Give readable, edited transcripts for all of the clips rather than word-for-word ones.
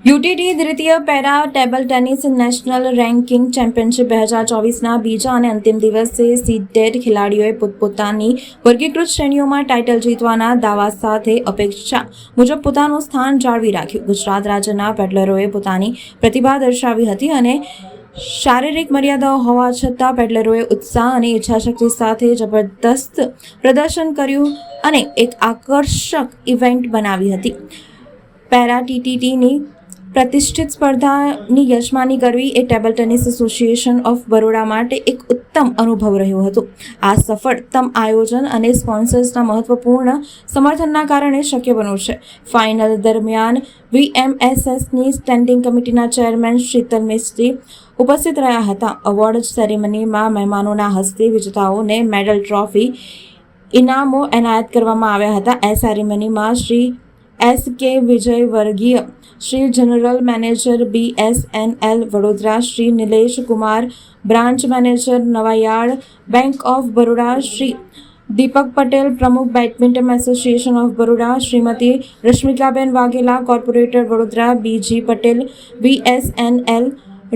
UTT દ્વિતીય para table tennis national ranking championship 2024ના બીજા અને અંતિમ દિવસે સીડેડ ખેલાડીઓએ પોતપોતાની વર્ગીકૃત શ્રેણીઓમાં ટાઇટલ જીતવાના દાવા સાથે અપેક્ષા મુજબ પોતાનું સ્થાન જાળવી રાખ્યું. ગુજરાત રાજ્યના પેડલરોએ પોતાની પ્રતિભા દર્શાવી હતી અને શારીરિક મર્યાદાઓ હોવા છતાં પેડલરોએ ઉત્સાહ અને ઈચ્છાશક્તિ સાથે જબરદસ્ત પ્રદર્શન કર્યું અને એક આકર્ષક ઇવેન્ટ બનાવી હતી. પેરા ટીટીટીની પ્રતિષ્ઠિત સ્પર્ધાની યજમાની કરવી એ table tennis association of Baroda માટે એક ઉત્તમ અનુભવ રહ્યો હતો. આ સફળતમ આયોજન અને સ્પોન્સર્સના મહત્વપૂર્ણ સમર્થનના કારણે શક્ય બન્યું છે. ફાઇનલ દરમિયાન VMSSની સ્ટેન્ડિંગ કમિટીના ચેરમેન શીતલ મિસ્ત્રી ઉપસ્થિત રહ્યા હતા. એવોર્ડ સેરેમનીમાં મહેમાનોના હસ્તે વિજેતાઓને મેડલ, ટ્રોફી, ઇનામો એનાયત કરવામાં આવ્યા હતા. આ સેરેમનીમાં Shri SK Vijayvargiya, Shri general manager BSNL Vadodara, Shri Nilesh Kumar, branch manager Navayard bank of Baroda, Shri Deepak Patel, પ્રમુખ badminton association of Baroda, Shrimati Rashmikaben Vaghela, corporator Vadodara BG Patel, BSNL,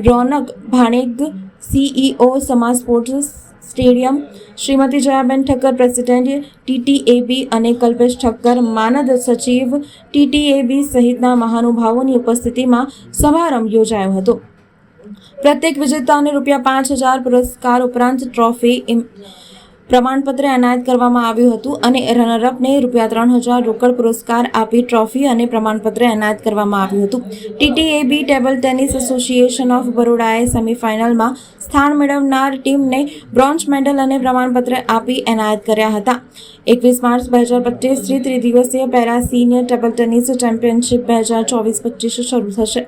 Ronak Bhaneg, CEO Sama sports stadium, Shrimati Jayaben Thakkar, president TTAB, અને કલ્પેશ ઠક્કર, માનદ સચિવ TTAB સહિતના મહાનુભાવોની ઉપસ્થિતિમાં સમારંભ યોજાયો હતો. પ્રત્યેક વિજેતાને ₹5,000 પુરસ્કાર ઉપરાંત ટ્રોફી, પ્રમાણપત્ર એનાયત કરવામાં આવ્યું હતું અને રનરઅપને ₹3,000 રોકડ પુરસ્કાર આપી ટ્રોફી અને પ્રમાણપત્ર એનાયત કરવામાં આવ્યું હતું. TTAB table tennis association of બરોડાએ સેમીફાઇનલમાં સ્થાન મેળવનાર ટીમને બ્રોન્ઝ મેડલ અને પ્રમાણપત્ર આપી એનાયત કર્યા હતા. 21 માર્ચ 2025થી ત્રિદિવસીય para senior table tennis championship 2024-25 શરૂ થશે.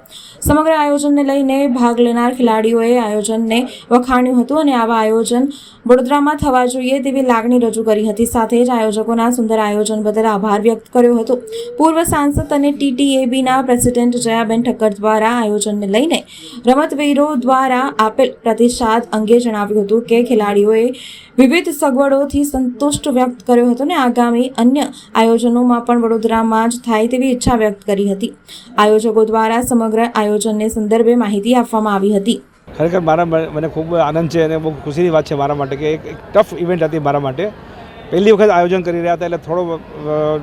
સમગ્ર આયોજનને લઈને ભાગ લેનાર ખેલાડીઓએ આયોજનને વખાણ્યું હતું અને આવા આયોજન વડોદરામાં થવા જોઈએ તેવી લાગણી રજૂ કરી હતી. સાથે જ આયોજકોના સુંદર આયોજન બદલ આભાર વ્યક્ત કર્યો હતો. પૂર્વ સાંસદ અને TTABના પ્રેસિડેન્ટ જયાબેન ઠક્કર દ્વારા આયોજનને લઈને રમતવીરો દ્વારા આપેલ પ્રતિસાદ અંગે જણાવ્યું હતું કે ખેલાડીઓએ વિવિધ સગવડોથી સંતુષ્ટ વ્યક્ત કર્યો હતો અને આગામી અન્ય આયોજનોમાં પણ વડોદરામાં જ થાય તેવી ઈચ્છા વ્યક્ત કરી હતી. આયોજકો દ્વારા સમગ્ર આયોજનને સંદર્ભે માહિતી આપવામાં આવી હતી. ખરેખર મને ખૂબ આનંદ છે અને બહુ ખુશીની વાત છે મારા માટે કે એક ટફ ઇવેન્ટ હતી મારા માટે. પહેલી વખત આયોજન કરી રહ્યા હતા એટલે થોડો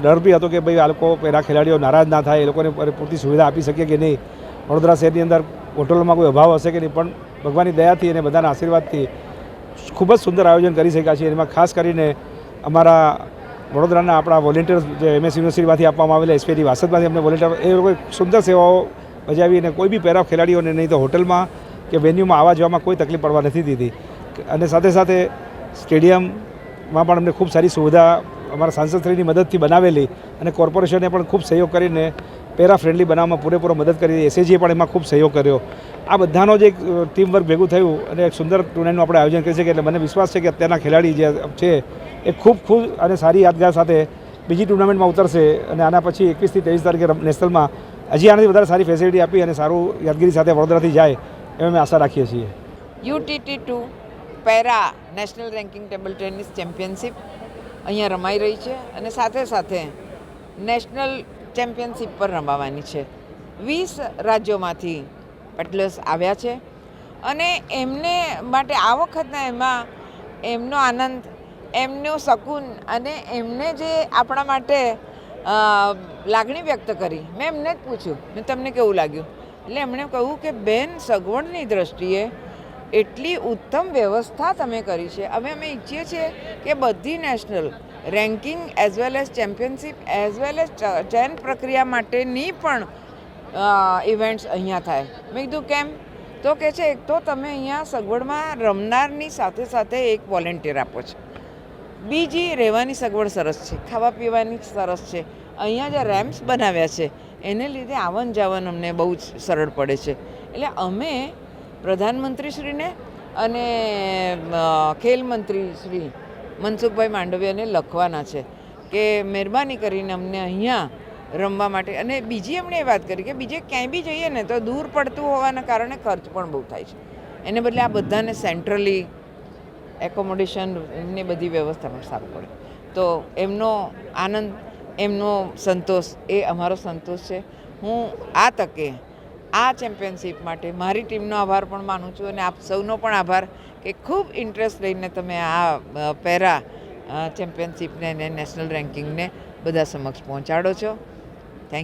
ડર બી હતો કે ભાઈ આ લોકો પેલા ખેલાડીઓ નારાજ ના થાય, એ લોકોને પૂરતી સુવિધા આપી શકીએ કે નહીં, વડોદરા શહેરની અંદર હોટલમાં કોઈ અભાવ હશે કે નહીં. પણ ભગવાનની દયાથી અને બધાના આશીર્વાદથી ખૂબ જ સુંદર આયોજન કરી શક્યા છીએ. એમાં ખાસ કરીને અમારા વડોદરાના આપણા વોલેન્ટિયર્સ જે MS યુનિવર્સિટીમાંથી આપવામાં આવેલા SPD વાસદમાંથી અમને વોલેન્ટિયર, એ લોકોએ સુંદર સેવાઓ બજાવી અને કોઈ બી પેરા ખેલાડીઓને નહીં તો હોટલમાં કે વેન્યુમાં આવવા જવામાં કોઈ તકલીફ પડવા નથી દીધી. અને સાથે સાથે સ્ટેડિયમમાં પણ અમને ખૂબ સારી સુવિધા અમારા સાંસદશ્રીની મદદથી બનાવેલી અને કોર્પોરેશને પણ ખૂબ સહયોગ કરીને પેરા ફ્રેન્ડલી બનાવવામાં પૂરેપૂરો મદદ કરી. SAGએ પણ એમાં ખૂબ સહયોગ કર્યો. આ બધાનો જે એક ટીમ વર્ક ભેગું થયું અને એક સુંદર ટુર્નામેન્ટનું આપણે આયોજન કરી શકીએ. એટલે મને વિશ્વાસ છે કે અત્યારના ખેલાડી જે છે એ ખૂબ ખુશ અને સારી યાદગાર સાથે બીજી ટુર્નામેન્ટમાં ઉતરશે અને આના પછી 21 થી 23 તારીખે નેશનલમાં હજી આનાથી વધારે સારી ફેસિલિટી આપી અને સારું યાદગીરી સાથે વડોદરાથી જાય એમ અમે આશા રાખીએ છીએ. UTT2 para national ranking table tennis championship અહીંયા રમાઈ રહી છે અને સાથે સાથે નેશનલ ચેમ્પિયનશિપ પર રમાવાની છે. 20 રાજ્યોમાંથી પેડલર્સ આવ્યા છે અને એમને માટે આ વખતના એમાં એમનો આનંદ, એમનો શકૂન અને એમને જે આપણા માટે લાગણી વ્યક્ત કરી. મેં એમને જ પૂછ્યું, મેં તમને કેવું લાગ્યું? એટલે એમણે કહ્યું કે બેન, સગવડની દ્રષ્ટિએ એટલી ઉત્તમ વ્યવસ્થા તમે કરી છે. અમે ઈચ્છીએ છીએ કે બધી national ranking as well as championship as well as ચયન પ્રક્રિયા માટેની પણ ઇવેન્ટ્સ અહીંયા થાય. મેં કીધું કેમ? તો કહે છે એક તો તમે અહીંયા સગવડમાં રમનારની સાથે સાથે એક વોલેન્ટિયર આપો છો, બીજી રહેવાની સગવડ સરસ છે, ખાવા પીવાની સરસ છે. અહીંયા જે રેમ્પ્સ બનાવ્યા છે એને લીધે આવન જાવન અમને બહુ જ સરળ પડે છે. એટલે અમે પ્રધાનમંત્રીશ્રીને અને ખેલ મંત્રી શ્રી મનસુખભાઈ માંડવિયાને લખવાના છે કે મહેરબાની કરીને અમને અહીંયા રમવા માટે. અને બીજી એમણે એ વાત કરી કે બીજે ક્યાંય બી જઈએ ને તો દૂર પડતું હોવાના કારણે ખર્ચ પણ બહુ થાય છે. એને બદલે આ બધાને સેન્ટ્રલી એકોમોડેશન એમની બધી વ્યવસ્થામાં સારું પડે તો એમનો આનંદ, એમનો સંતોષ એ અમારો સંતોષ છે. હું આ તકે આ ચેમ્પિયનશિપ માટે મારી ટીમનો આભાર પણ માનું છું અને આપ સૌનો પણ આભાર કે ખૂબ ઇન્ટરેસ્ટ લઈને તમે આ પેરા ચેમ્પિયનશિપને અને નેશનલ રેન્કિંગને બધા સમક્ષ પહોંચાડો છો.